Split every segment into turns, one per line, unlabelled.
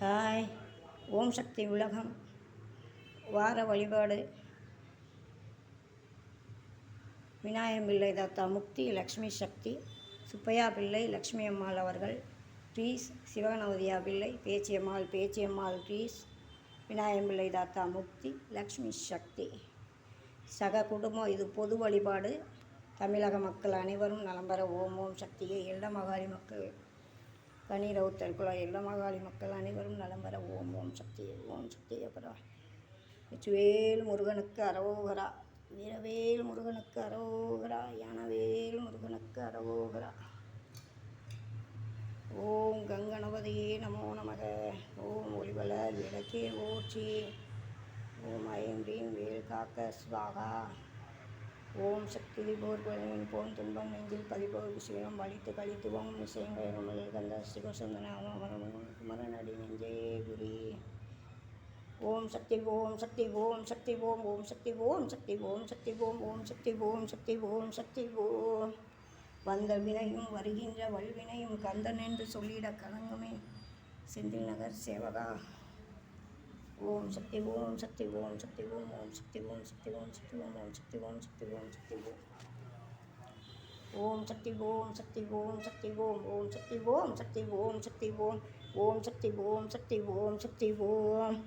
Hi. ஓம் சக்தி உலகம் வார வழிபாடு. விநாயகம் பிள்ளை தாத்தா முக்தி, லக்ஷ்மி சக்தி, சுப்பையா பிள்ளை, லக்ஷ்மி அம்மாள் அவர்கள் ப்ளீஸ், சிவகணபதியா பிள்ளை, பேச்சியம்மாள் ப்ளீஸ், விநாயகம் பிள்ளை தாத்தா முக்தி, லக்ஷ்மி சக்தி. சக குடும்பம். இது பொது வழிபாடு. தமிழக மக்கள் அனைவரும் நலம்பெற ஓம் ஓம் சக்தியை. எல்லமகாரி மக்கள், கண்ணீரவுத்தல் குழாய் எல்லமகாரி மக்கள் அனைவரும் நலம்பெற ஓம் ஓம் சக்தியை. ஓம் சக்தியை. அப்புறம் வெச்சுவேல் முருகனுக்கு அரோகரா, வீரவேல் முருகனுக்கு அரோகரா, யானவேல் முருகனுக்கு அரோகரா. ஓம் கங்கணபதியே நமோ நமக. ஓம் ஒளிவல விளக்கே ஓச்சி. ஓம் ஐம்பீம் வேல் காக்க ஸ்வாகா. ஓம் சக்தி போர்களின் போன் துன்பம் நெஞ்சில் பதிப்போர் விஷயம் வலித்து கழித்து ஓம் விஷயங்கள் கந்த சிவசந்தன குமரனடி நெஞ்சே குரி. ஓம் சக்தி ஓம் சக்தி ஓம் சக்தி ஓம் ஓம் சக்தி ஓம் சக்தி ஓம் சக்தி ஓம் ஓம் சக்தி ஓம் சக்தி ஓம் சக்தி ஓம். வந்த வினையும் வருகின்ற வல்வினையும் கந்தன் என்று சொல்லிட கலங்கமே செந்தில் நகர் சேவகா. ஓம் சக்தி ஓம் சக்தி ஓம் சக்தி ஓம் ஓம் சக்தி ஓம் சக்தி ஓம் சக்தி ஓம் ஓம் சக்தி ஓம் சக்தி ஓம் சக்தி ஓம். ஓம் சக்தி ஓம் சக்தி ஓம் சக்தி ஓம் ஓம் சக்தி ஓம் சக்தி ஓம் சக்தி ஓம் ஓம் சக்தி ஓம் சக்தி ஓம் சக்தி ஓம்.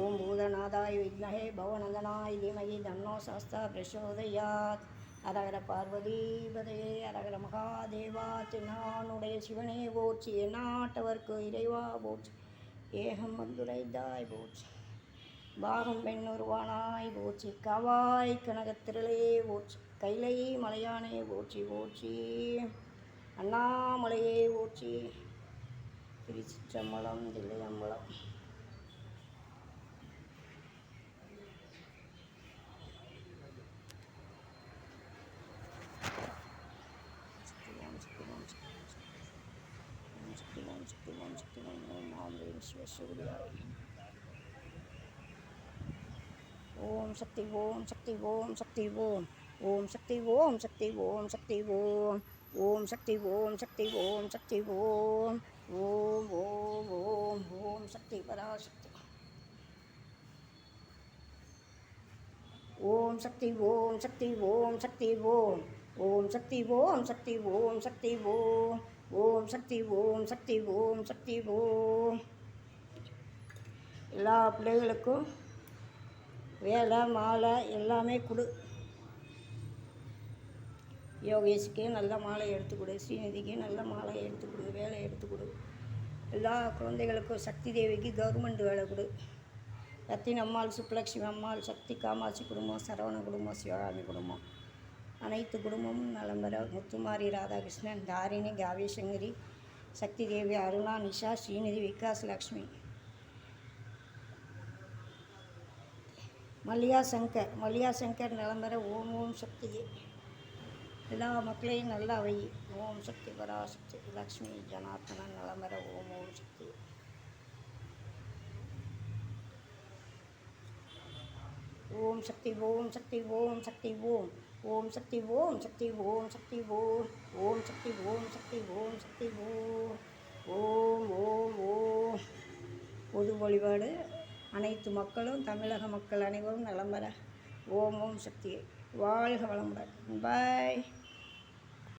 ஓம் பூதநாதாய வித்மஹே பவநந்தனாய தீமஹி தன்னோ சாஸ்தா பிரசோதயாத். அரகர பார்வதீபதே அரகர மகாதேவா. தென்னானுடைய சிவனே போற்றி, எந்நாட்டவர்க்கு இறைவா போற்றி, ஏகம் வந்துரைந்தாய் போற்றி, பாகம் பெண்ணுருவானாய் போற்றி, காவாய் கனகத்திரளே போற்றி, கைலை மலையானே போற்றி போற்றி, அண்ணாமலையே போற்றி, திருச்சிற்றம்பலம் தில்லையம்பலம். ஓம் சக்தி ஓம் சக்தி ஓம் சக்தி ஓம் ஓம் சக்தி ஓம் சக்தி ஓம் சக்தி ஓம் ஓம் சக்தி ஓம் சக்தி ஓம் சக்தி ஓம் ஓம் ஓம் ஓம் ஓம் சக்தி பராசக்தி. ஓம் சக்தி ஓம் சக்தி ஓம் சக்தி ஓம் ஓம் சக்தி ஓம் சக்தி ஓம் சக்தி ஓம் ஓம் சக்தி ஓம் சக்தி ஓம் சக்தி ஓம். எல்லா பிள்ளைகளுக்கும் வேலை மாலை எல்லாமே கொடு. யோகேஷுக்கே நல்ல மாலை எடுத்து கொடு, ஸ்ரீநிதிக்கு நல்ல மாலை எடுத்து கொடு, வேலை எடுத்து கொடு. எல்லா குழந்தைகளுக்கும் சக்தி தேவிக்கு கவர்மெண்ட் வேலை கொடு. ரத்தின அம்மாள், சுப்புலட்சுமி அம்மாள், சக்தி காமாட்சி குடும்பம், சரவண குடும்பம், சிவகாமி குடும்பம் அனைத்து குடும்பமும் நலம்பெற. முத்துமாரி ராதாகிருஷ்ணன், தாரிணி, காவியசங்கரி, சக்தி தேவி, அருணா, நிஷா, ஸ்ரீநிதி, விகாஸ், லக்ஷ்மி, மல்லிகா சங்கர் நலம்பெற ஓம் ஓம் சக்தியே. எல்லா மக்களையும் நல்லா வை. ஓம் சக்தி பராசக்தி. லக்ஷ்மி ஜனார்த்தனன் நலம்பெற ஓம் ஓம் சக்தி. ஓம் சக்தி ஓம் சக்தி ஓம் சக்தி ஓம் ஓம் சக்தி ஓம் சக்தி ஓம் சக்தி ஓம் ஓம் சக்தி ஓம் சக்தி ஓம் சக்தி ஓம் ஓம் ஓம் ஓம். பொது வழிபாடு. அனைத்து மக்களும், தமிழக மக்கள் அனைவரும் நலம்பெற ஓம் ஓம் சக்தியை. வாழ்க வளமுடன். பாய்.